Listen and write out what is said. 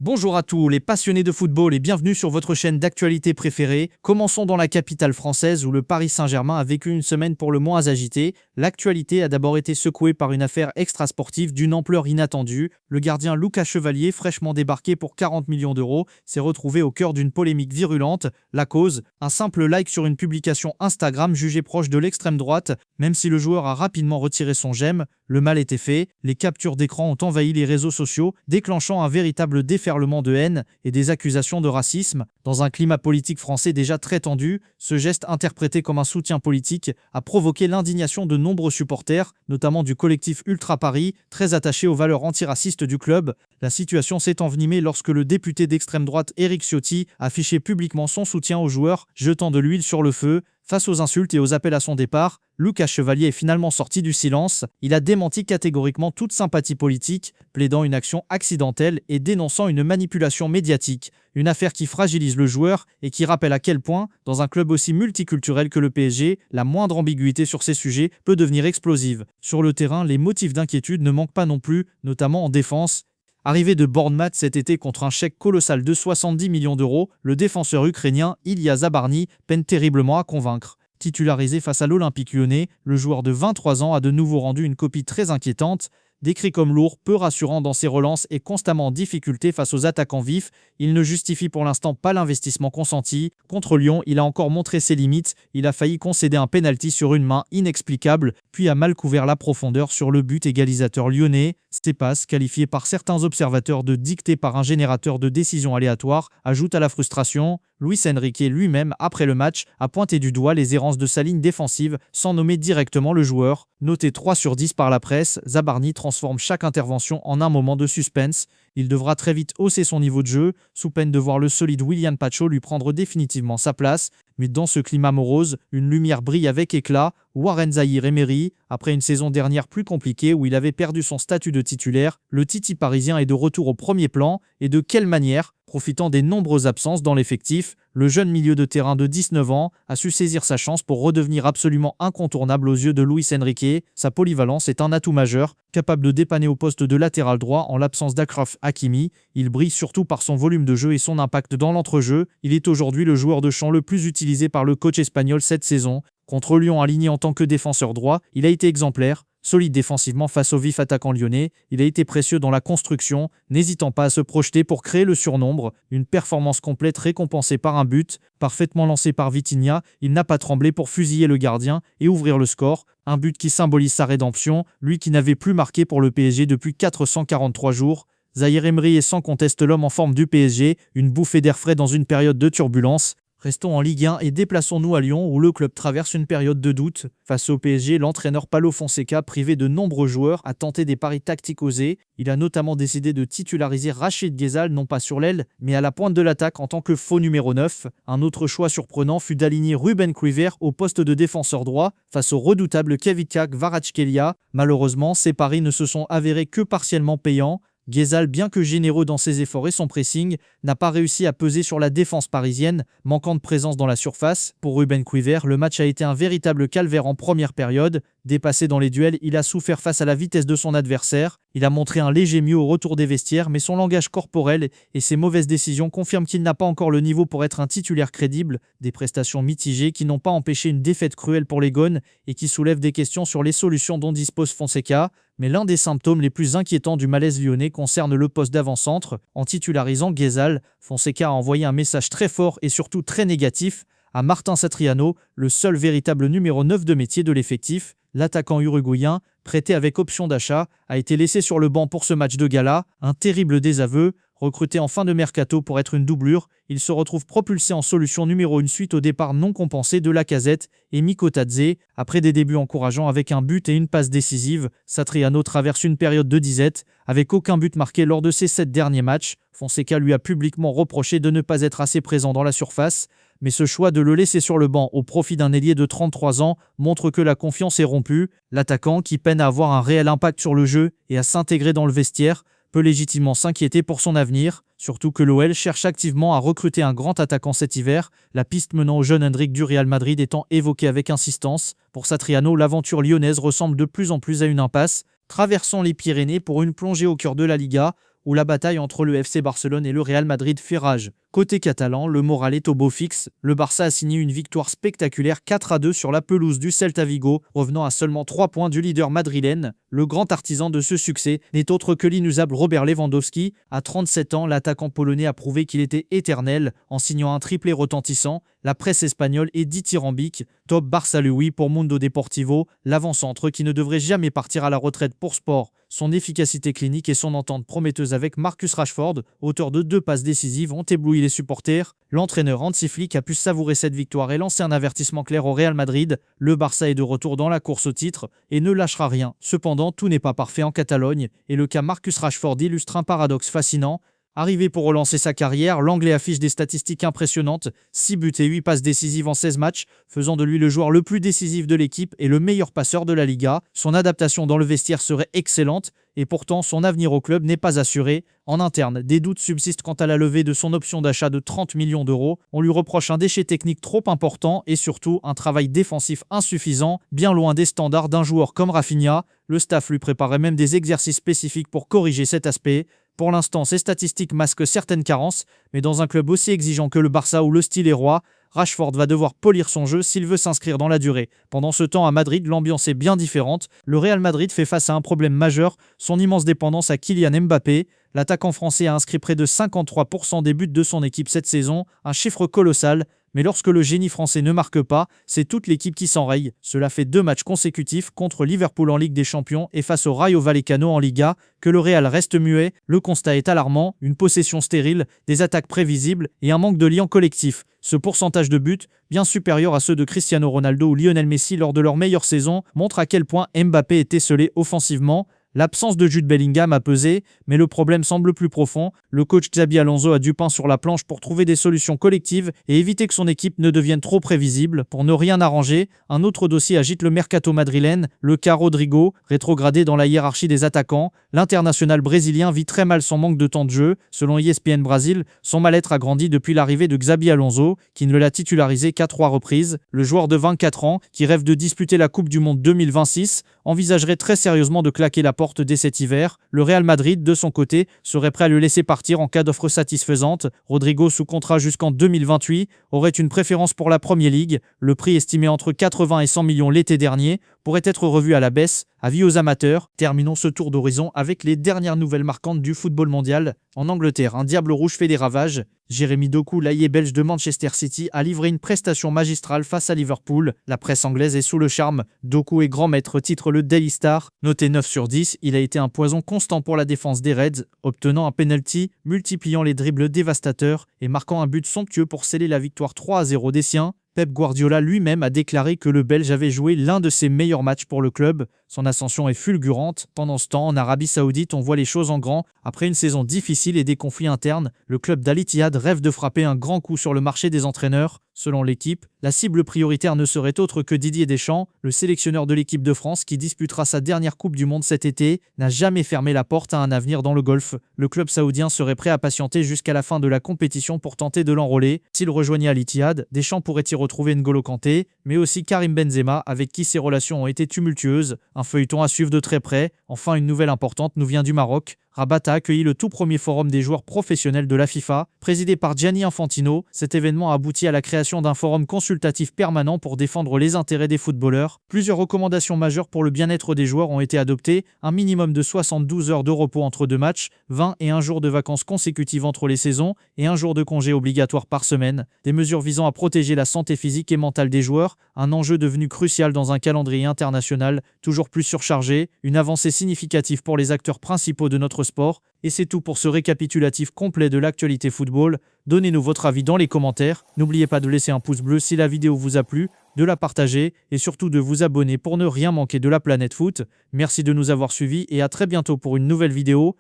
Bonjour à tous les passionnés de football et bienvenue sur votre chaîne d'actualité préférée. Commençons dans la capitale française où le Paris Saint-Germain a vécu une semaine pour le moins agitée. L'actualité a d'abord été secouée par une affaire extrasportive d'une ampleur inattendue. Le gardien Lucas Chevalier, fraîchement débarqué pour 40 millions d'euros, s'est retrouvé au cœur d'une polémique virulente. La cause, un simple like sur une publication Instagram jugée proche de l'extrême droite. Même si le joueur a rapidement retiré son j'aime, le mal était fait. Les captures d'écran ont envahi les réseaux sociaux, déclenchant un véritable déferlement de haine et des accusations de racisme. Dans un climat politique français déjà très tendu, ce geste interprété comme un soutien politique a provoqué l'indignation de nombreux supporters, notamment du collectif Ultra Paris, très attaché aux valeurs antiracistes du club. La situation s'est envenimée lorsque le député d'extrême droite Éric Ciotti affichait publiquement son soutien aux joueurs, jetant de l'huile sur le feu. Face aux insultes et aux appels à son départ, Lucas Chevalier est finalement sorti du silence. Il a démenti catégoriquement toute sympathie politique, plaidant une action accidentelle et dénonçant une manipulation médiatique. Une affaire qui fragilise le joueur et qui rappelle à quel point, dans un club aussi multiculturel que le PSG, la moindre ambiguïté sur ces sujets peut devenir explosive. Sur le terrain, les motifs d'inquiétude ne manquent pas non plus, notamment en défense. Arrivé de Bournemouth cet été contre un chèque colossal de 70 millions d'euros, le défenseur ukrainien Ilya Zabarny peine terriblement à convaincre. Titularisé face à l'Olympique lyonnais, le joueur de 23 ans a de nouveau rendu une copie très inquiétante. Décrit comme lourd, peu rassurant dans ses relances et constamment en difficulté face aux attaquants vifs, il ne justifie pour l'instant pas l'investissement consenti. Contre Lyon, il a encore montré ses limites, il a failli concéder un pénalty sur une main inexplicable, puis a mal couvert la profondeur sur le but égalisateur lyonnais. Ces passes, qualifiées par certains observateurs de dictées par un générateur de décisions aléatoires, ajoutent à la frustration. Luis Enrique lui-même, après le match, a pointé du doigt les errances de sa ligne défensive sans nommer directement le joueur. Noté 3 sur 10 par la presse, Zabarny transforme chaque intervention en un moment de suspense. Il devra très vite hausser son niveau de jeu, sous peine de voir le solide Willian Pacho lui prendre définitivement sa place. Mais dans ce climat morose, une lumière brille avec éclat. Warren Zaïre-Emery, après une saison dernière plus compliquée où il avait perdu son statut de titulaire, le Titi parisien est de retour au premier plan. Et de quelle manière? Profitant des nombreuses absences dans l'effectif, le jeune milieu de terrain de 19 ans a su saisir sa chance pour redevenir absolument incontournable aux yeux de Luis Enrique. Sa polyvalence est un atout majeur, capable de dépanner au poste de latéral droit en l'absence d'Achraf Hakimi. Il brille surtout par son volume de jeu et son impact dans l'entrejeu. Il est aujourd'hui le joueur de champ le plus utilisé par le coach espagnol cette saison. Contre Lyon aligné en tant que défenseur droit, il a été exemplaire. Solide défensivement face au vif attaquant lyonnais, il a été précieux dans la construction, n'hésitant pas à se projeter pour créer le surnombre. Une performance complète récompensée par un but, parfaitement lancé par Vitinha, il n'a pas tremblé pour fusiller le gardien et ouvrir le score. Un but qui symbolise sa rédemption, lui qui n'avait plus marqué pour le PSG depuis 443 jours. Zaïre-Emery est sans conteste l'homme en forme du PSG, une bouffée d'air frais dans une période de turbulence. Restons en Ligue 1 et déplaçons-nous à Lyon où le club traverse une période de doute. Face au PSG, l'entraîneur Paulo Fonseca, privé de nombreux joueurs, a tenté des paris tactiques osés. Il a notamment décidé de titulariser Rachid Ghezzal non pas sur l'aile, mais à la pointe de l'attaque en tant que faux numéro 9. Un autre choix surprenant fut d'aligner Ruben Kluivert au poste de défenseur droit face au redoutable Kvicha Kvaratskhelia. Malheureusement, ces paris ne se sont avérés que partiellement payants. Ghezzal, bien que généreux dans ses efforts et son pressing, n'a pas réussi à peser sur la défense parisienne, manquant de présence dans la surface. Pour Ruben Kluivert, le match a été un véritable calvaire en première période. Dépassé dans les duels, il a souffert face à la vitesse de son adversaire. Il a montré un léger mieux au retour des vestiaires, mais son langage corporel et ses mauvaises décisions confirment qu'il n'a pas encore le niveau pour être un titulaire crédible. Des prestations mitigées qui n'ont pas empêché une défaite cruelle pour les Gones et qui soulèvent des questions sur les solutions dont dispose Fonseca. Mais l'un des symptômes les plus inquiétants du malaise lyonnais concerne le poste d'avant-centre. En titularisant Ghezzal, Fonseca a envoyé un message très fort et surtout très négatif à Martin Satriano, le seul véritable numéro 9 de métier de l'effectif. L'attaquant uruguayen, prêté avec option d'achat, a été laissé sur le banc pour ce match de gala. Un terrible désaveu. Recruté en fin de mercato pour être une doublure, il se retrouve propulsé en solution numéro 1 suite au départ non compensé de Lacazette et Mikotadze. Après des débuts encourageants avec un but et une passe décisive, Satriano traverse une période de disette. Avec aucun but marqué lors de ses 7 derniers matchs, Fonseca lui a publiquement reproché de ne pas être assez présent dans la surface. Mais ce choix de le laisser sur le banc au profit d'un ailier de 33 ans montre que la confiance est rompue. L'attaquant, qui peine à avoir un réel impact sur le jeu et à s'intégrer dans le vestiaire, peut légitimement s'inquiéter pour son avenir, surtout que l'OL cherche activement à recruter un grand attaquant cet hiver, la piste menant au jeune Endrick du Real Madrid étant évoquée avec insistance. Pour Satriano, l'aventure lyonnaise ressemble de plus en plus à une impasse. Traversons les Pyrénées pour une plongée au cœur de la Liga, où la bataille entre le FC Barcelone et le Real Madrid fait rage. Côté catalan, le moral est au beau fixe. Le Barça a signé une victoire spectaculaire 4-2 sur la pelouse du Celta Vigo, revenant à seulement 3 points du leader madrilène. Le grand artisan de ce succès n'est autre que l'inusable Robert Lewandowski. À 37 ans, l'attaquant polonais a prouvé qu'il était éternel en signant un triplé retentissant. La presse espagnole est dithyrambique. Top Barça Louis pour Mundo Deportivo, l'avant-centre qui ne devrait jamais partir à la retraite pour sport. Son efficacité clinique et son entente prometteuse avec Marcus Rashford, auteur de 2 passes décisives, ont ébloui les supporters. L'entraîneur Hansi Flick a pu savourer cette victoire et lancer un avertissement clair au Real Madrid. Le Barça est de retour dans la course au titre et ne lâchera rien. Cependant, tout n'est pas parfait en Catalogne et le cas Marcus Rashford illustre un paradoxe fascinant. Arrivé pour relancer sa carrière, l'Anglais affiche des statistiques impressionnantes, 6 buts et 8 passes décisives en 16 matchs, faisant de lui le joueur le plus décisif de l'équipe et le meilleur passeur de la Liga. Son adaptation dans le vestiaire serait excellente et pourtant son avenir au club n'est pas assuré. En interne, des doutes subsistent quant à la levée de son option d'achat de 30 millions d'euros. On lui reproche un déchet technique trop important et surtout un travail défensif insuffisant, bien loin des standards d'un joueur comme Rafinha. Le staff lui préparait même des exercices spécifiques pour corriger cet aspect. Pour l'instant, ces statistiques masquent certaines carences, mais dans un club aussi exigeant que le Barça où le style est roi, Rashford va devoir polir son jeu s'il veut s'inscrire dans la durée. Pendant ce temps, à Madrid, l'ambiance est bien différente. Le Real Madrid fait face à un problème majeur, son immense dépendance à Kylian Mbappé. L'attaquant français a inscrit près de 53% des buts de son équipe cette saison, un chiffre colossal. Mais lorsque le génie français ne marque pas, c'est toute l'équipe qui s'enraye. Cela fait 2 matchs consécutifs contre Liverpool en Ligue des Champions et face au Rayo Vallecano en Liga que le Real reste muet. Le constat est alarmant, une possession stérile, des attaques prévisibles et un manque de lien collectif. Ce pourcentage de buts, bien supérieur à ceux de Cristiano Ronaldo ou Lionel Messi lors de leur meilleure saison, montre à quel point Mbappé est esselé offensivement. L'absence de Jude Bellingham a pesé, mais le problème semble plus profond. Le coach Xabi Alonso a du pain sur la planche pour trouver des solutions collectives et éviter que son équipe ne devienne trop prévisible. Pour ne rien arranger, un autre dossier agite le mercato madrilène, le cas Rodrigo, rétrogradé dans la hiérarchie des attaquants. L'international brésilien vit très mal son manque de temps de jeu. Selon ESPN Brasil, son mal-être a grandi depuis l'arrivée de Xabi Alonso, qui ne l'a titularisé qu'à 3 reprises. Le joueur de 24 ans, qui rêve de disputer la Coupe du Monde 2026, envisagerait très sérieusement de claquer la porte dès cet hiver. Le Real Madrid, de son côté, serait prêt à le laisser partir en cas d'offre satisfaisante. Rodrigo, sous contrat jusqu'en 2028, aurait une préférence pour la Premier League. Le prix, estimé entre 80 et 100 millions l'été dernier, pourrait être revu à la baisse. Avis aux amateurs. Terminons ce tour d'horizon avec les dernières nouvelles marquantes du football mondial. En Angleterre, un diable rouge fait des ravages. Jérémy Doku, l'ailier belge de Manchester City, a livré une prestation magistrale face à Liverpool. La presse anglaise est sous le charme. Doku est grand maître, titre le Daily Star. Noté 9 sur 10, il a été un poison constant pour la défense des Reds, obtenant un penalty, multipliant les dribbles dévastateurs et marquant un but somptueux pour sceller la victoire 3-0 des siens. Pep Guardiola lui-même a déclaré que le Belge avait joué l'un de ses meilleurs matchs pour le club. Son ascension est fulgurante. Pendant ce temps, en Arabie Saoudite, on voit les choses en grand. Après une saison difficile et des conflits internes, le club d'Al Ittihad rêve de frapper un grand coup sur le marché des entraîneurs. Selon l'équipe, la cible prioritaire ne serait autre que Didier Deschamps, le sélectionneur de l'équipe de France qui disputera sa dernière Coupe du Monde cet été, n'a jamais fermé la porte à un avenir dans le golf. Le club saoudien serait prêt à patienter jusqu'à la fin de la compétition pour tenter de l'enrôler. S'il rejoignait Al Ittihad, Deschamps pourrait y retrouver N'Golo Kanté, mais aussi Karim Benzema, avec qui ses relations ont été tumultueuses. Un feuilleton à suivre de très près. Enfin, une nouvelle importante nous vient du Maroc. Rabat a accueilli le tout premier forum des joueurs professionnels de la FIFA, présidé par Gianni Infantino. Cet événement a abouti à la création d'un forum consultatif permanent pour défendre les intérêts des footballeurs. Plusieurs recommandations majeures pour le bien-être des joueurs ont été adoptées, un minimum de 72 heures de repos entre 2 matchs, 20 et 1 jour de vacances consécutives entre les saisons et 1 jour de congé obligatoire par semaine. Des mesures visant à protéger la santé physique et mentale des joueurs, un enjeu devenu crucial dans un calendrier international toujours plus surchargé, une avancée significative pour les acteurs principaux de notre sport. Et c'est tout pour ce récapitulatif complet de l'actualité football. Donnez-nous votre avis dans les commentaires. N'oubliez pas de laisser un pouce bleu si la vidéo vous a plu, de la partager et surtout de vous abonner pour ne rien manquer de la planète foot. Merci de nous avoir suivis et à très bientôt pour une nouvelle vidéo.